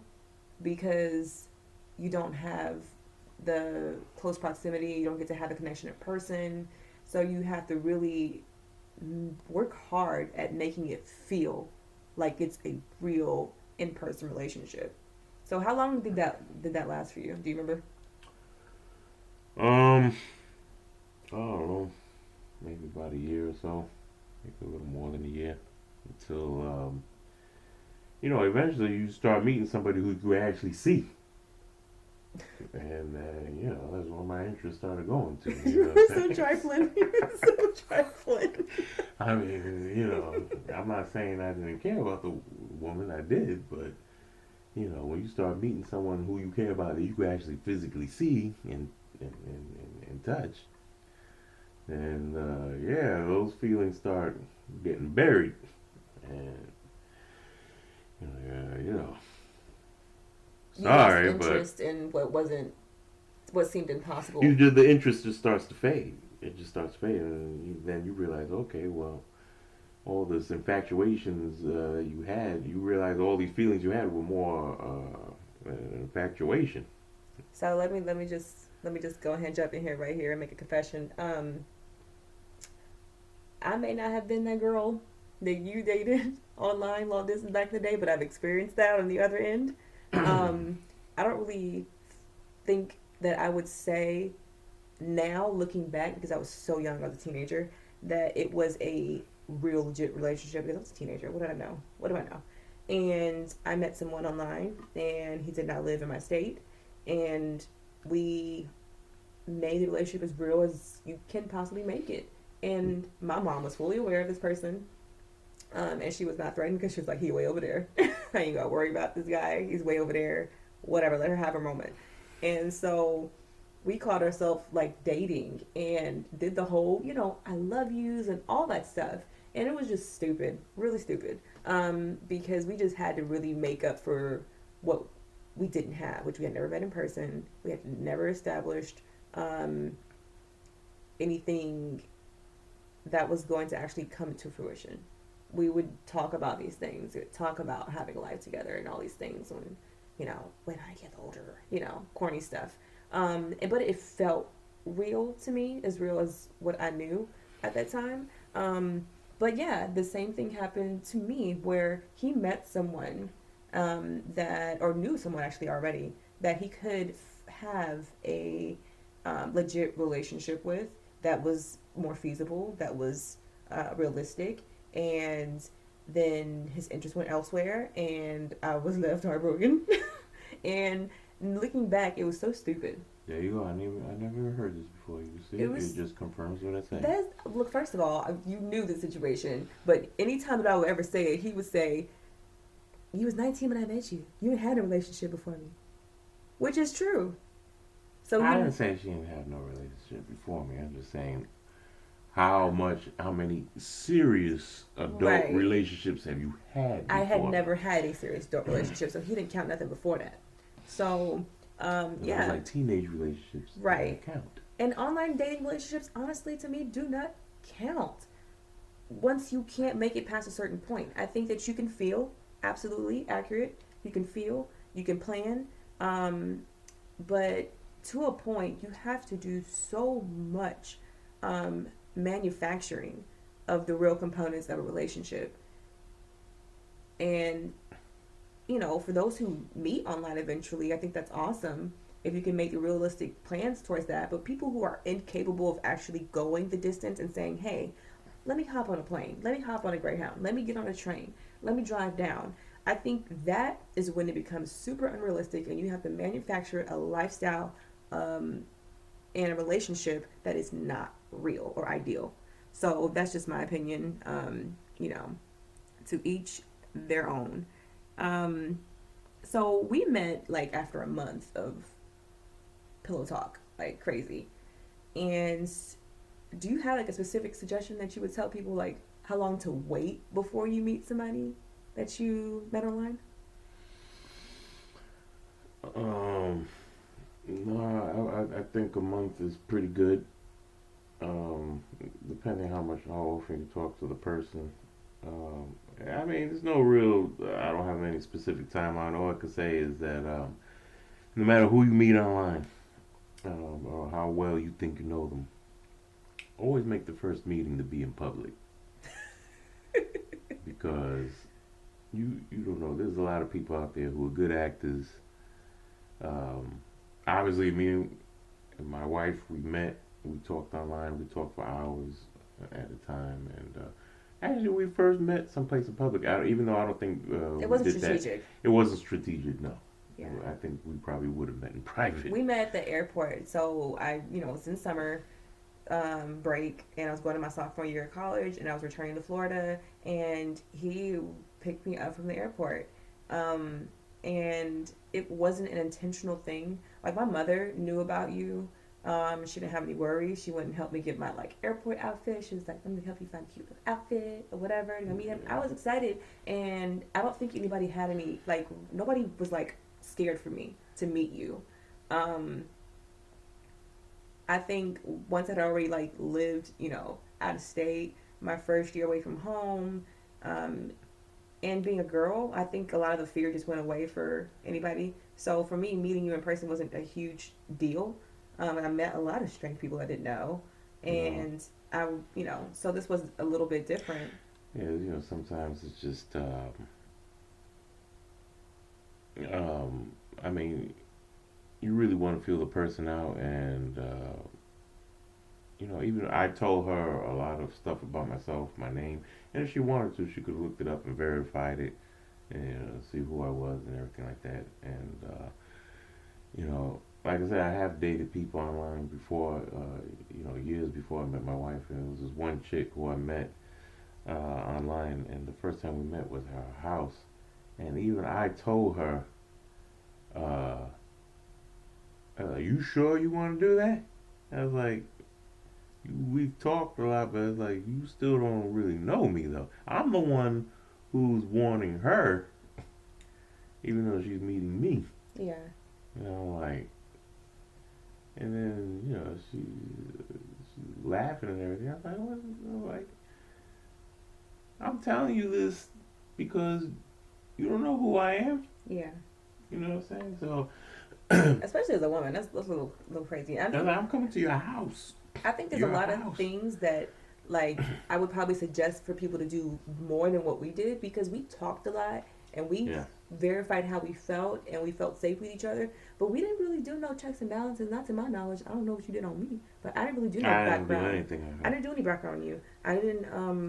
because you don't have the close proximity, you don't get to have the connection in person. So you have to really work hard at making it feel like it's a real in-person relationship. So how long did that last for you? Do you remember? Um, I don't know, maybe about a year or so, maybe a little more than a year, until eventually you start meeting somebody who you actually see, and that's where my interest started going to. You You know were what I'm so saying? trifling. You were so trifling. I mean, I'm not saying I didn't care about the woman. I did, but when you start meeting someone who you care about that you can actually physically see and touch, and yeah, those feelings start getting buried, and You lost sorry, but interest in what seemed impossible. the interest just starts to fade. It just starts fading, and then you realize, okay, well, all this infatuations you had, you realize all these feelings you had were more infatuation. So let me just go ahead and jump in here right here and make a confession. I may not have been that girl that you dated online long distance back in the day, but I've experienced that on the other end. Um, I don't really think that I would say now, looking back, because I was so young, I was a teenager, that it was a real legit relationship because I was a teenager. What did I know? What do I know? And I met someone online, and he did not live in my state, and we made the relationship as real as you can possibly make it. And my mom was fully aware of this person, and she was not threatened because she was like, "He way over there. I ain't got to worry about this guy. He's way over there. Whatever. Let her have her moment." And so we called ourselves like dating and did the whole, I love yous and all that stuff. And it was just stupid, really stupid, because we just had to really make up for what we didn't have, which we had never met in person. We had never established um, anything that was going to actually come to fruition. We would talk about these things, we would talk about having a life together and all these things when I get older, corny stuff. But it felt real to me, as real as what I knew at that time. But yeah, the same thing happened to me where he met someone or knew someone actually already that he could have a legit relationship with that was more feasible, that was realistic, and then his interest went elsewhere, and I was left heartbroken. And looking back, it was so stupid. There you go. I never heard this before. You see, It it was just confirms what I say. that. Look, first of all, you knew the situation, but anytime that I would ever say it, he would say, "You was 19 when I met you. You had a relationship before me," which is true. So I didn't say she didn't have no relationship before me. I'm just saying how many serious adult right. relationships have you had I had before me? never had a serious adult relationship, so he didn't count nothing before that. So, Those yeah, like teenage relationships right. that count. And online dating relationships, honestly, to me, do not count once you can't make it past a certain point. I think that you can feel absolutely accurate. You can feel, you can plan, but to a point, you have to do so much um, manufacturing of the real components of a relationship. And for those who meet online eventually, I think that's awesome if you can make realistic plans towards that. But people who are incapable of actually going the distance and saying, "Hey, let me hop on a plane, let me hop on a Greyhound, let me get on a train, let me drive down," I think that is when it becomes super unrealistic and you have to manufacture a lifestyle um, and a relationship that is not real or ideal. So that's just my opinion. To each their own. Um, so we met like after a month of pillow talk, like crazy. And do you have like a specific suggestion that you would tell people, like how long to wait before you meet somebody that you met online? Um, No, I think a month is pretty good. Um, Depending how often you talk to the person. Um, I mean, there's no real. I don't have any specific timeline. All I can say is that no matter who you meet online, or how well you think you know them, always make the first meeting to be in public because you don't know. There's a lot of people out there who are good actors. Um, Obviously, me and my wife, we met. We talked online. We talked for hours at a time, and actually, we first met someplace in public. Even though I don't think It we wasn't did that, strategic. it wasn't strategic. No, Yeah. I think we probably would have met in private. We met at the airport. So it was in summer break, and I was going to my sophomore year of college, and I was returning to Florida, and he picked me up from the airport. Um, and it wasn't an intentional thing. Like my mother knew about you. She didn't have any worries. She wouldn't help me get my like airport outfit. She was like, "Let me help you find a cute little outfit or whatever." To meet him. I was excited, and I don't think anybody had any like nobody was like scared for me to meet you. Um, I think once I'd already like lived, out of state, my first year away from home, um, and being a girl, I think a lot of the fear just went away for anybody. So for me, meeting you in person wasn't a huge deal. And I met a lot of strange people I didn't know, No, and so this was a little bit different. yeah, sometimes it's just, um, I mean, you really want to feel the person out, and even I told her a lot of stuff about myself, my name, and if she wanted to, she could have looked it up and verified it, and see who I was and everything like that. And like I said, I have dated people online before, years before I met my wife, and it was this one chick who I met online, and the first time we met was at her house, and even I told her, uh, "You sure you want to do that?" I was like, "We've talked a lot, but it's like you still don't really know me though. I'm the one who's warning her, even though she's meeting me." Yeah, Like, and then she's laughing and everything. I was like, what? Like, I'm telling you this because you don't know who I am. yeah. You know what I'm saying? So Especially as a woman, that's a little crazy. I I'm mean, like, I'm coming to your house. I think there's a Your lot of house. things that like I would probably suggest for people to do more than what we did because we talked a lot and we Yeah. verified how we felt and we felt safe with each other, but we didn't really do no checks and balances. Not to my knowledge. I don't know what you did on me, but I didn't really do no I didn't do background. anything on I her. didn't do any background on you. I didn't.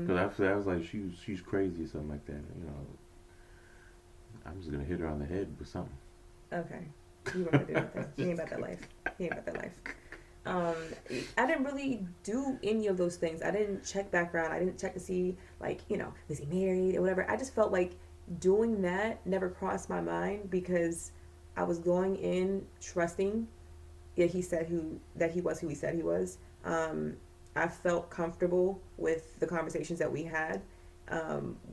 Because I was like, she's crazy or something like that. I'm just going to hit her on the head with something. Okay, you weren't gonna do nothing. He ain't about that life. He ain't about that life. Um, I didn't really do any of those things. I didn't check background. I didn't check to see like is he married or whatever. I just felt like doing that never crossed my mind because I was going in trusting that he was who he said he was. I felt comfortable with the conversations that we had.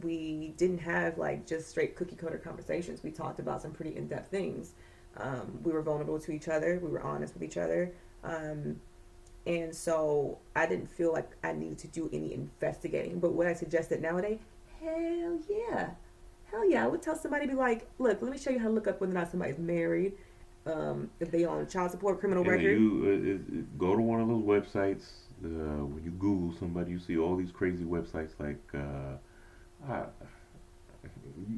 We didn't have like just straight cookie cutter conversations. We talked about some pretty in depth things. We were vulnerable to each other. We were honest with each other. Um, and so I didn't feel like I needed to do any investigating. But what I suggested nowadays, hell yeah. Hell yeah. I would tell somebody, be like, look, let me show you how to look up whether or not somebody's married, if they on child support, criminal Yeah, record. go to one of those websites. When you Google somebody, you see all these crazy websites like uh,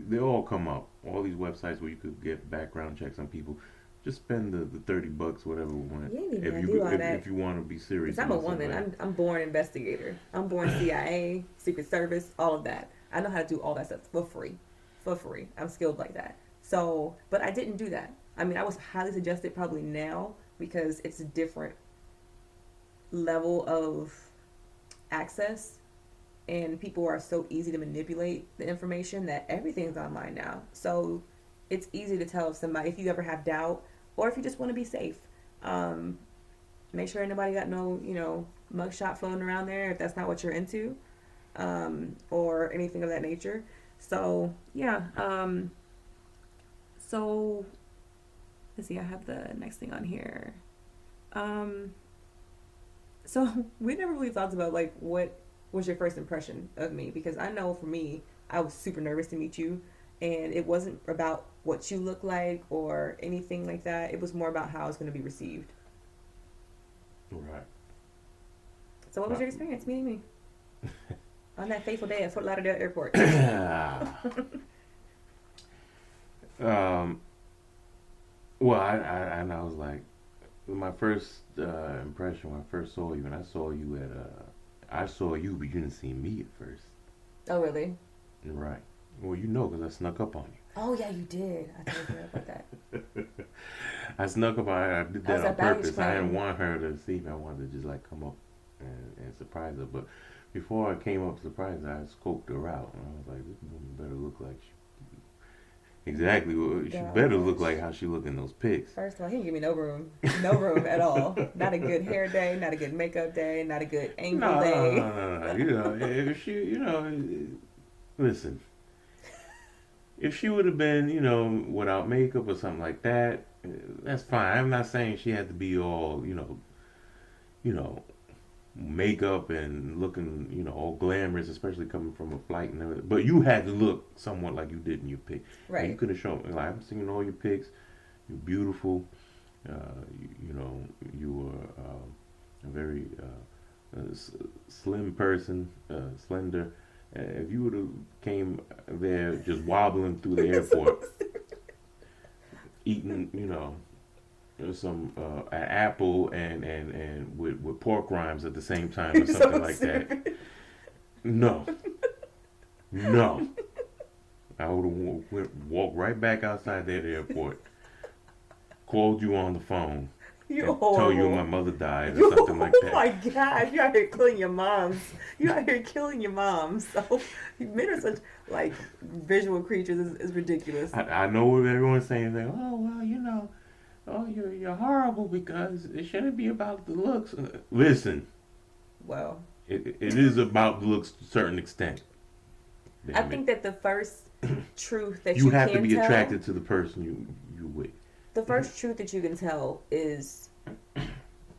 they all come up. All these websites where you could get background checks on people. Just spend the $30, whatever we want. You ain't even If gotta you do all if that. you want to be Because serious I'm a about woman. somebody, I'm born investigator. I'm born CIA, Secret Service, all of that. I know how to do all that stuff for free. For free. I'm skilled like that. So, but I didn't do that. I mean, I was highly suggested probably now because it's a different level of access and people are so easy to manipulate the information that everything's online now. So it's easy to tell if somebody, if you ever have doubt or if you just want to be safe. Um, Make sure nobody got no, mugshot floating around there if that's not what you're into, or anything of that nature. So yeah, so let's see, I have the next thing on here. Um, so we never really talked about like what was your first impression of me, because I know for me, I was super nervous to meet you, and it wasn't about what you look like or anything like that. It was more about how I was going to be received. Right. So, what was My, your experience meeting me on that fateful day at Fort Lauderdale Airport? um, well, and I was like, my first impression when I first saw you, and I saw you at I saw you, but you didn't see me at first. Oh, really? Right. Well, you know, because I snuck up on Oh, yeah, you did. I told you about that. you. I snuck up on her. I did I that was on at baggage purpose. I didn't claim. want her to see me. I wanted to just like come up and surprise her. But before I came up to surprise her, I scoped her out, and I was like, this woman better look like exactly. She better look Gosh. like how she look in those pics. First of all, he didn't give me no room. No room at all. Not a good hair day, not a good makeup day, not a good angle No, no, day. no, no, no. You know, if she, listen, if she would have been, without makeup or something like that, that's fine. I'm not saying she had to be all, you know, makeup and looking, all glamorous, especially coming from a flight and everything. But you had to look somewhat like you did in your pic. Now you Right. could have shown, like I'm seeing all your pics. You're beautiful. You were a very slim person, slender. If you would have came there just wobbling through the You're airport, supposed eating, some an apple and with pork rinds at the same to. time or You're something so like that. stupid. No, no. I would have walked right back outside that airport, called you on the phone, You're and tell you my horrible. mother died or You, something like oh that. my God, you out here killing your moms. You out here killing your moms. So men are such like visual creatures. Is ridiculous. I know what everyone's saying. Like, oh well, oh you're horrible because it shouldn't be about the looks. Listen, Well, it is about the looks to a certain extent. I Damn it, think that the first truth that you you have to can be tell, attracted to the person you with. the first truth that you can tell is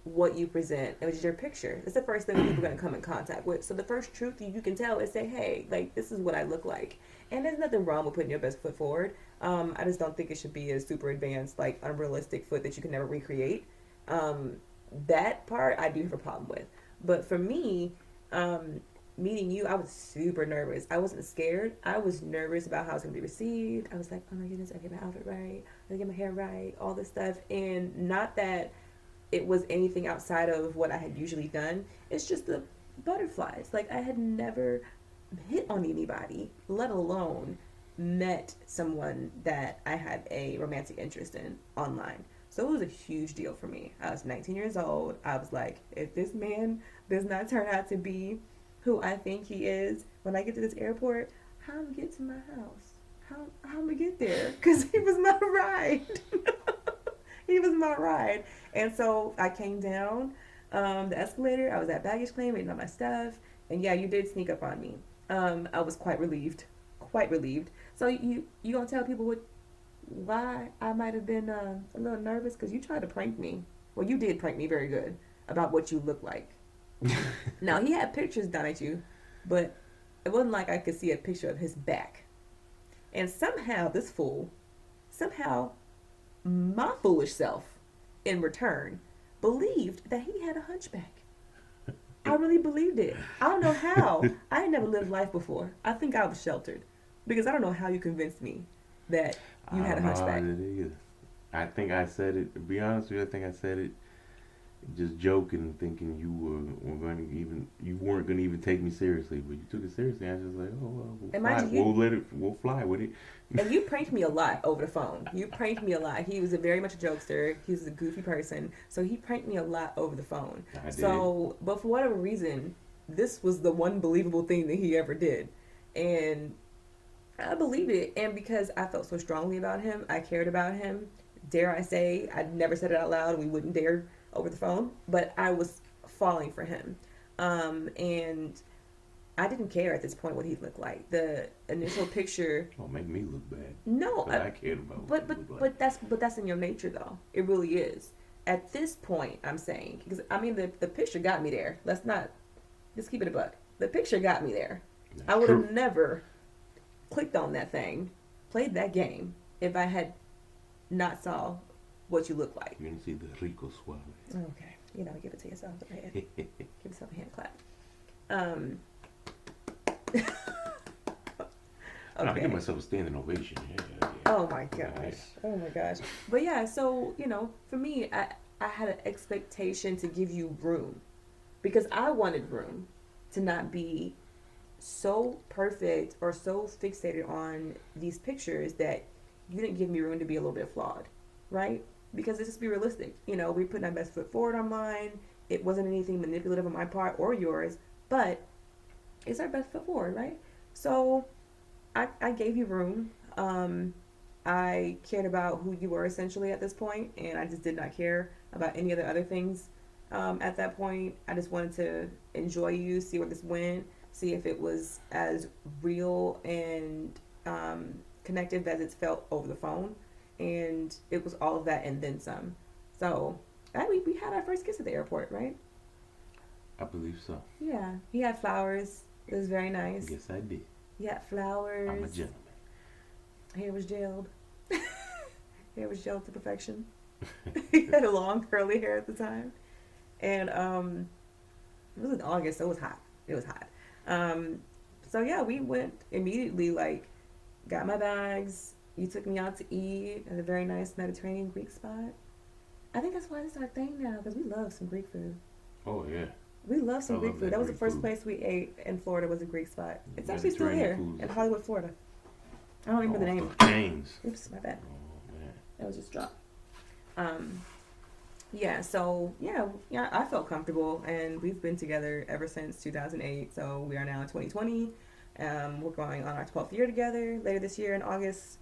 what you present, which is your picture. It's the first thing that people are going to come in contact with. So the first truth you can tell is say, hey, like this is what I look like. And there's nothing wrong with putting your best foot forward. I just don't think it should be a super advanced, like unrealistic foot that you can never recreate. Um, that part I do have a problem with. But for me, um, meeting you, I was super nervous. I wasn't scared. I was nervous about how I was going to be received. I was like, oh my goodness, I get my outfit right. I get my hair right, all this stuff. And not that it was anything outside of what I had usually done. It's just the butterflies. Like I had never hit on anybody, let alone met someone that I had a romantic interest in online. So it was a huge deal for me. I was 19 years old. I was like, if this man does not turn out to be who I think he is when I get to this airport, how am I get to my house? How am I get there? Because he was my ride. He was my ride. And so I came down the escalator. I was at baggage claim, waiting on my stuff. And yeah, you did sneak up on me. I was quite relieved. Quite relieved. So you gonna tell people why I might have been a little nervous? Because you tried to prank me. Well, you did prank me very good about what you look like. Now, he had pictures done at you, but it wasn't like I could see a picture of his back. And somehow, this fool, somehow my foolish self, in return, believed that he had a hunchback. I really believed it. I don't know how. I had never lived life before. I think I was sheltered because I don't know how you convinced me that you I had a don't know how I hunchback. did it either. I think I said it. To be honest with you, I think I said it just joking, thinking were going to even you weren't going to even take me seriously, but you took it seriously. I was just like, oh well, we'll And fly. mind you, We'll fly with it. and you pranked me a lot over the phone. You pranked me a lot. He was a very much a jokester. He was a goofy person, so he pranked me a lot over the phone. I did. So, but for whatever reason, this was the one believable thing that he ever did, and I believed it. And because I felt so strongly about him, I cared about him. Dare I say, I never said it out loud. We wouldn't dare over the phone, but I was falling for him. And I didn't care at this point what he looked like. The initial picture, Don't make me look bad. no, But I cared about what but you but look like. but that's in your nature though. It really is. At this point, I'm saying because I mean the picture got me there. Let's not just keep it a buck. The picture got me there. I That's would true. have never clicked on that thing, played that game if I had not saw what you look like. You didn't see the Rico Suave. Okay, give it to yourself. Go ahead, give yourself a hand clap. Um, No, I give okay. myself a standing ovation. Yeah. Oh my Yeah. gosh. Oh my gosh. But yeah, so for me, I had an expectation to give you room because I wanted room to not be so perfect or so fixated on these pictures that you didn't give me room to be a little bit flawed, right? Because let's just be realistic. We put our best foot forward online. It wasn't anything manipulative on my part or yours, but it's our best foot forward, right? So I gave you room. I cared about who you were essentially at this point, and I just did not care about any of the other things. At that point, I just wanted to enjoy you, see where this went, see if it was as real and connected as it's felt over the phone, and it was all of that and then some. So, we had our first kiss at the airport, right? I believe so. Yeah, he had flowers. It was very nice. Yes, I did. He had I'm a flowers. gentleman. Hair was gelled. Hair was gelled to perfection. He had long curly hair at the time, and it was in August, so it was hot. It was hot. Um, so yeah, we went immediately. Like, got my bags. You took me out to eat at a very nice Mediterranean Greek spot. I think that's why it's our thing now because we love some Greek food. Oh yeah. We love I some Greek love food. that That was the Greek first food. place we ate in Florida was a Greek spot. It's actually still Mediterranean here foods in Hollywood, Florida. I don't remember the off name. the chains. Oops, my bad. Oh man. That was just dropped. Um, yeah, so yeah, I felt comfortable, and we've been together ever since 2008. So we are now in 2020. We're going on our 12th year together later this year in August.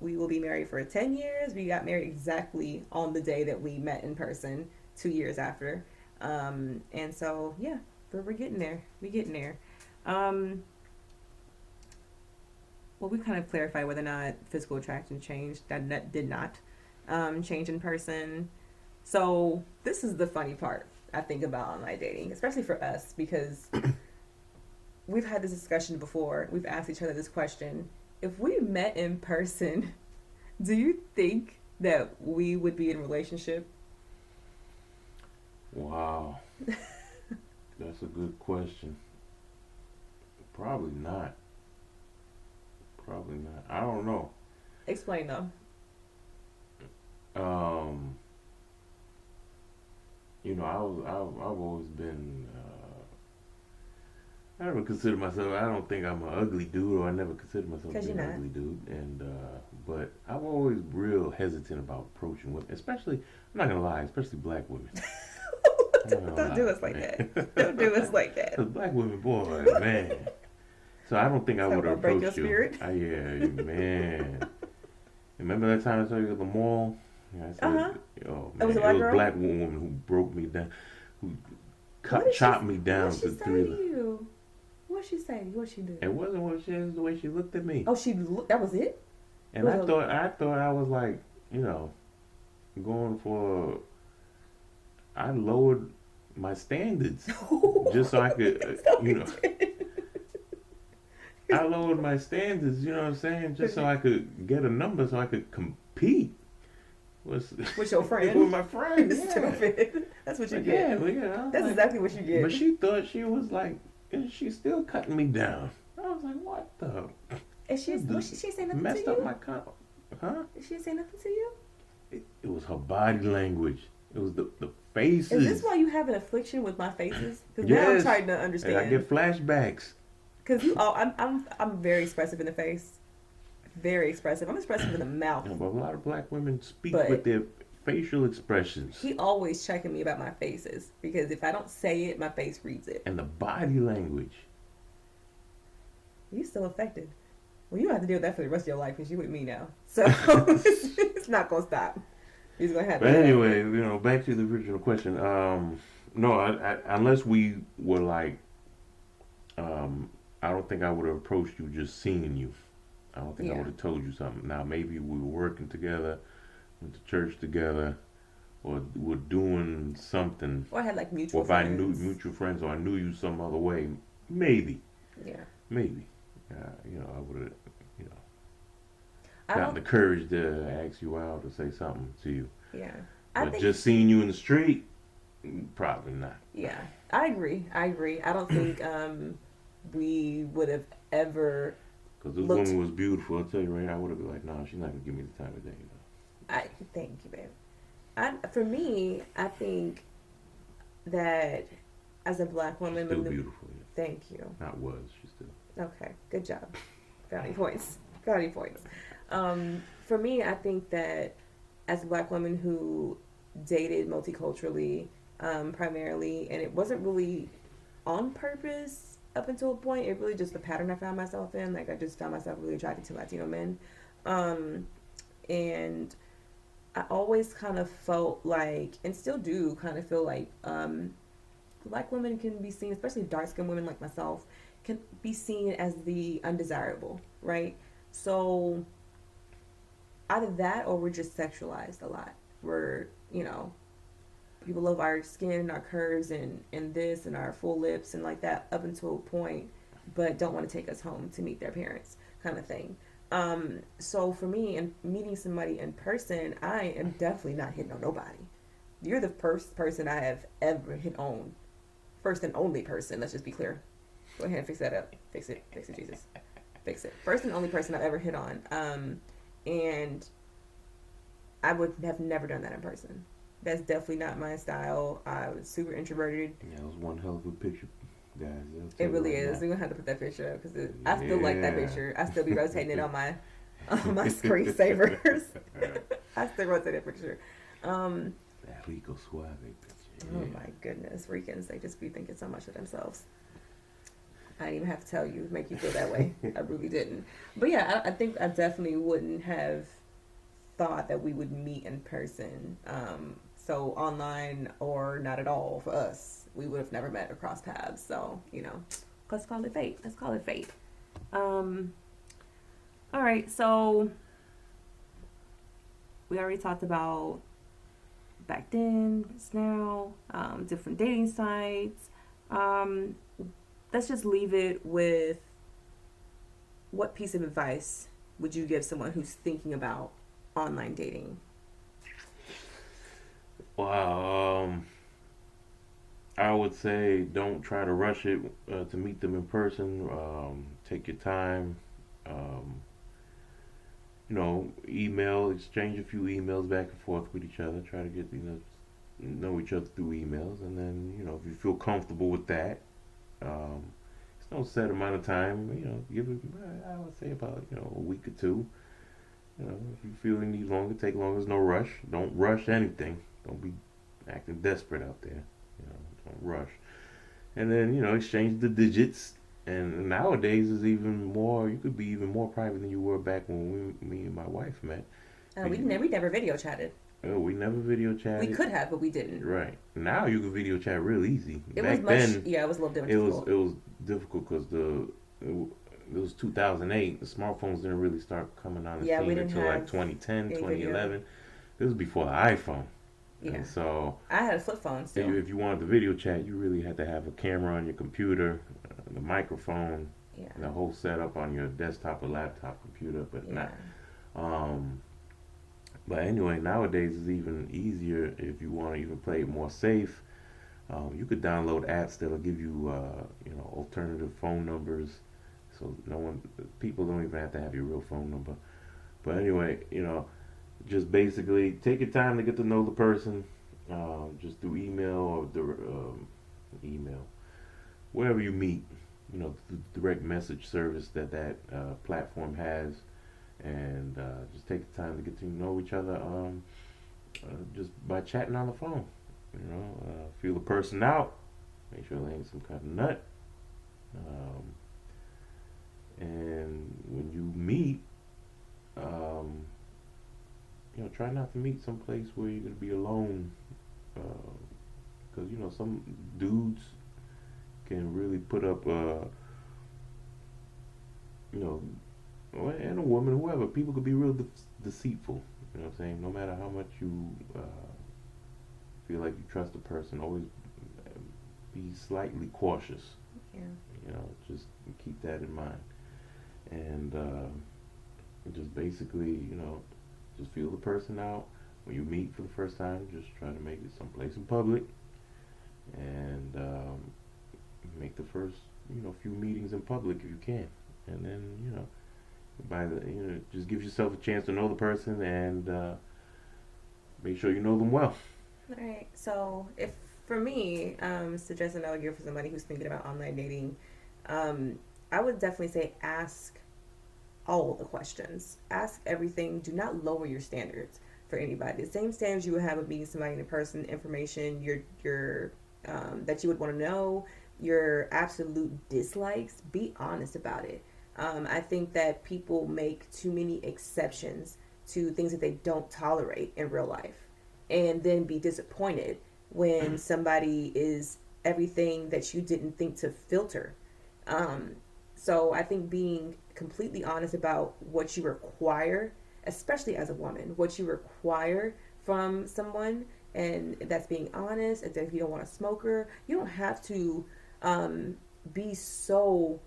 We will be married for 10 years. We got married exactly on the day that we met in person, 2 years after. And so yeah, we're getting there. We're getting there. Um, well, we kind of clarified whether or not physical attraction changed. That did not change in person. So this is the funny part I think about online dating, especially for us, because we've had this discussion before. We've asked each other this question: if we met in person, do you think that we would be in a relationship? Wow. That's a good question. Probably not. Probably not. I don't know. Explain though. Um, I've always been. I never consider myself. I don't think I'm an ugly dude, or I never considered myself to Because be you're an not. ugly dude. And but I'm always real hesitant about approaching women, especially. I'm not gonna lie, especially black women. I'm not gonna Don't do lie, us like man. that. Don't do us like that. Cause black women, boy, man. So I don't think I Talk would have about break your approached you. spirit. Yeah, man. Remember that time I saw you at the mall? Yeah, I Uh huh. said, oh It man, was a it black was a girl. black woman who broke me down, who What did she? chopped me What down did she to say three. to you? What she say? What she do? It wasn't what she. It was the way she looked at me, Oh, she looked. That was it. It and was I thought I was like, you know, going for. I lowered my standards just so I could, So you we know, did. I lowered my standards. You know what I'm saying? Just so I could get a number, so I could compete with With your with friend. my friend. Yeah, Stupid. That's what you but get. yeah, but yeah. I was That's like, exactly what you but get. she thought she was like, and she's still cutting me down. I was like, what the? And she This was she say nothing to messed up you? my huh? Did she say nothing to you? It was her body language. It was the Is this faces. why you have an affliction with my faces? Because now I'm Yes, trying to and I understand. get flashbacks. Because I'm very expressive in the face. Very expressive. I'm expressive in the mouth. But a lot of black women speak with But their facial expressions he always checking me about my faces because if I don't say it, my face reads it. and the body language. You still affected. Well, you don't have to deal with that for the rest of your life because you with me now. So it's not gonna stop. He's gonna have But to. anyway, back to the original question. No, unless we were like um, I don't think I would have approached you just seeing you. I don't think I Yeah. would have told you something. Now maybe we were working together, went to church together, or were doing something, Or I had like or mutual if I knew friends. mutual friends, or I knew you some other way, maybe, Yeah. maybe, I would have, you know, I gotten don't. the courage to ask you out or say something to you. Yeah. I But think. just seeing you in the street, probably not. Yeah. I agree. I agree. I don't think we would have ever Because this looked. woman was beautiful. I'll tell you right now, I would have been like, nah, she's not gonna give me the time of day. I thank you, babe. For me, I think that as a black She's woman, still when beautiful. Yeah. thank you. Not was. She's still. Okay, good job. Got any points? Got any points? For me, I think that as a black woman who dated multiculturally, primarily, and it wasn't really on purpose up until a point. It really just the pattern I found myself in. Like I just found myself really attracted to Latino men, um, and I always kind of felt like, and still do, kind of feel like black women can be seen, especially dark skinned women like myself, can be seen as the undesirable, right? So either that or we're just sexualized a lot. We're, people love our skin, our curves, and this, and our full lips, and like that up until a point, but don't want to take us home to meet their parents, kind of thing. So for me, and meeting somebody in person, I am definitely not hitting on nobody. You're the first person I have ever hit on. First and only person. Let's just be clear. Go ahead and fix that up. Fix it. Fix it, Jesus. Fix it. First and only person I've ever hit on. And I would have never done that in person. That's definitely not my style. I was super introverted. Yeah, it was one hell of a picture, guys. I'll tell It you really right is. now. We're gonna have to put that picture up because I still like that Yeah. picture. I still be rotating it on my on my screensavers. I still rotate that picture. Um, That Rico Suave picture. oh Yeah. my goodness, Ricans, they just be thinking so much of themselves. I didn't even have to tell you, make you feel that way. I really didn't. But yeah, I think I definitely wouldn't have thought that we would meet in person. So online or not at all for us, we would have never met or crossed paths. So let's call it fate. Let's call it fate. Um, all right. So we already talked about back then, it's now, different dating sites. Um, let's just leave it with what piece of advice would you give someone who's thinking about online dating? Wow. I would say don't try to rush it to meet them in person. Take your time. Um, email, exchange a few emails back and forth with each other. Try to get know each other through emails, and then if you feel comfortable with that, um, it's no set amount of time. Give it. I would say about a week or two. If you feel you need longer, take longer. There's no rush. Don't rush anything. Don't be acting desperate out there. Don't rush. And then exchange the digits. And nowadays is even more. You could be even more private than you were back when me and my wife met. We You, never video chatted. we never video We chatted. could have, but we didn't. Right now, you can video chat real easy. It was Back much, then, yeah, it was a little it was difficult. it was difficult because it was 2008. The smartphones didn't really start coming on the Yeah, we scene didn't until like have 2010, any video. 2011. This was before the iPhone, Yeah, and so I had a flip phone still. if you wanted to video chat, you really had to have a camera on your computer, the microphone, Yeah, the whole setup on your desktop or laptop computer. But yeah, not. Um, but anyway, nowadays it's even easier if you want to even play it more safe. You could download apps that'll give you, alternative phone numbers, so no one, people don't even have to have your real phone number. But anyway, just basically take your time to get to know the person, just through email or email, wherever you meet, the direct message service that platform has, and just take the time to get to know each other, just by chatting on the phone. Feel the person out. Make sure they ain't some kind of nut. Um, and when you meet, um, try not to meet someplace where you're gonna be alone, because some dudes can really put up you know, and a woman, whoever, people could be real deceitful. You know what I'm saying? No matter how much you feel like you trust a person, always be slightly cautious. Yeah. You know, just keep that in mind. And just basically, just feel the person out. When you meet for the first time, just try to make it someplace in public, and make the first, few meetings in public if you can. And then, by the, just give yourself a chance to know the person, and make sure you know them well. All right. So, if for me, suggestion I would give for somebody who's thinking about online dating, um, I would definitely say ask all the questions. Ask everything. Do not lower your standards for anybody. The same standards you would have of meeting somebody in person, information, your that you would want to know, your absolute dislikes. Be honest about it. I think that people make too many exceptions to things that they don't tolerate in real life, and then be disappointed when somebody is everything that you didn't think to filter. Um, so I think being completely honest about what you require, especially as a woman, what you require from someone, and that's being honest. And if you don't want a smoker, you don't have to um, be so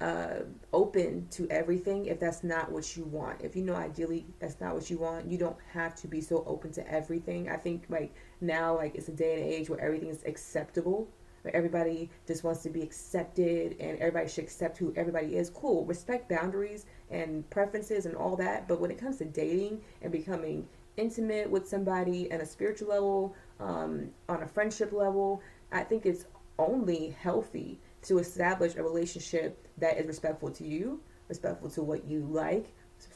uh, open to everything if that's not what you want. If you know ideally that's not what you want, you don't have to be so open to everything. I think like now, like it's a day and age where everything is acceptable. Where everybody just wants to be accepted and everybody should accept who everybody is. Cool. Respect boundaries and preferences and all that. But when it comes to dating and becoming intimate with somebody at a spiritual level, on a friendship level, I think it's only healthy to establish a relationship that is respectful to you, respectful to what you like,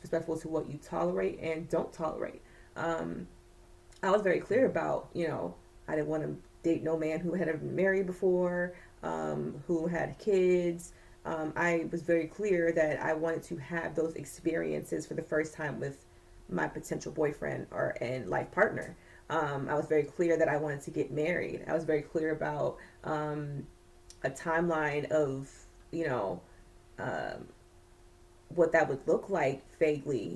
respectful to what you tolerate and don't tolerate. Um, I was very clear about, I didn't want to date no man who had ever been married before, who had kids. I was very clear that I wanted to have those experiences for the first time with my potential boyfriend or and life partner. I was very clear that I wanted to get married. I was very clear about a timeline of, you know, um, what that would look like vaguely.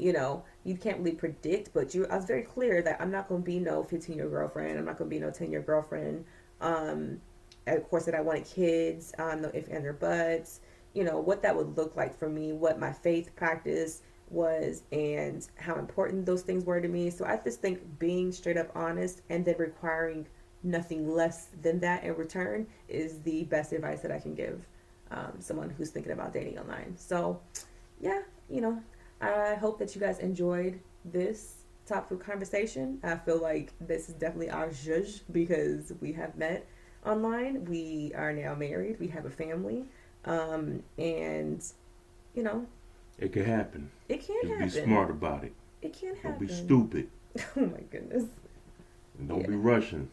You can't really predict, but I was very clear that I'm not going to be no 15-year girlfriend. I'm not going to be no 10-year girlfriend. Um, of course, that I wanted kids, if and their butts. What that would look like for me, what my faith practice was, and how important those things were to me. So I just think being straight up honest and then requiring nothing less than that in return is the best advice that I can give someone who's thinking about dating online. So yeah, I hope that you guys enjoyed this topic of conversation. I feel like this is definitely our judge because we have met online. We are now married. We have a family. And, you know, It can happen. it can Just be happen. smart about it. It can Don't be happen. stupid. Oh my goodness. And don't Yeah. be rushing.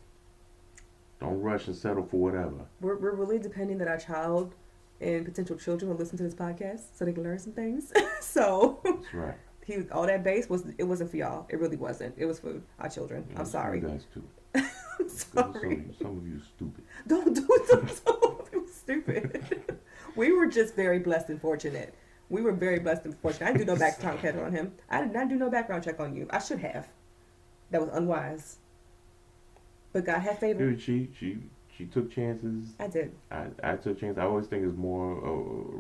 Don't rush and settle for whatever. We're really depending that our child and potential children will listen to this podcast so they can learn some things. So That's right. all that bass wasn't for y'all. It really wasn't. It was for our children. And I'm it's for you sorry. guys too. I'm Because sorry. some of you stupid. Don't do it. Don't do it. Stupid. We were just very blessed and fortunate. We were very blessed and fortunate. I didn't do no background check on him. I did not do no background check on you. I should have. That was unwise. But God had favor. Dude, she took chances. I did. I took chances. I always think it's more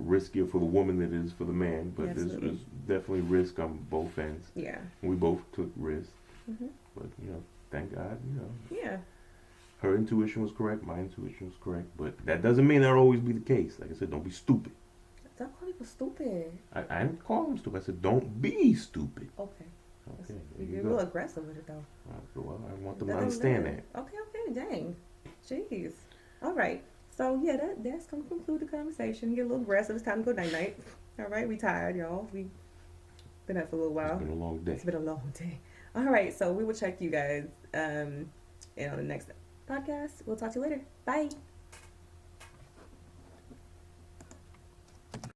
riskier for the woman than it is for the man, Yeah, but there's absolutely. definitely risk on both ends. Yeah. We both took risks, Hmm. but thank God, Yeah. her intuition was correct, my intuition was correct, but that doesn't mean that'll always be the case. Like I said, don't be stupid. Don't call people stupid. I didn't call them stupid. I said don't be stupid. Okay. Okay, there You're you a go. little aggressive with it though. Well, I want them to understand that. Okay, okay, dang. Jeez. All right. So yeah, that's gonna conclude the conversation. Get a little aggressive. It's time to go night night. All right, we tired, y'all. We been up for a little It's while. been a long day. It's been a long day. All right, so we will check you guys and on the next podcast. We'll talk to you later. Bye.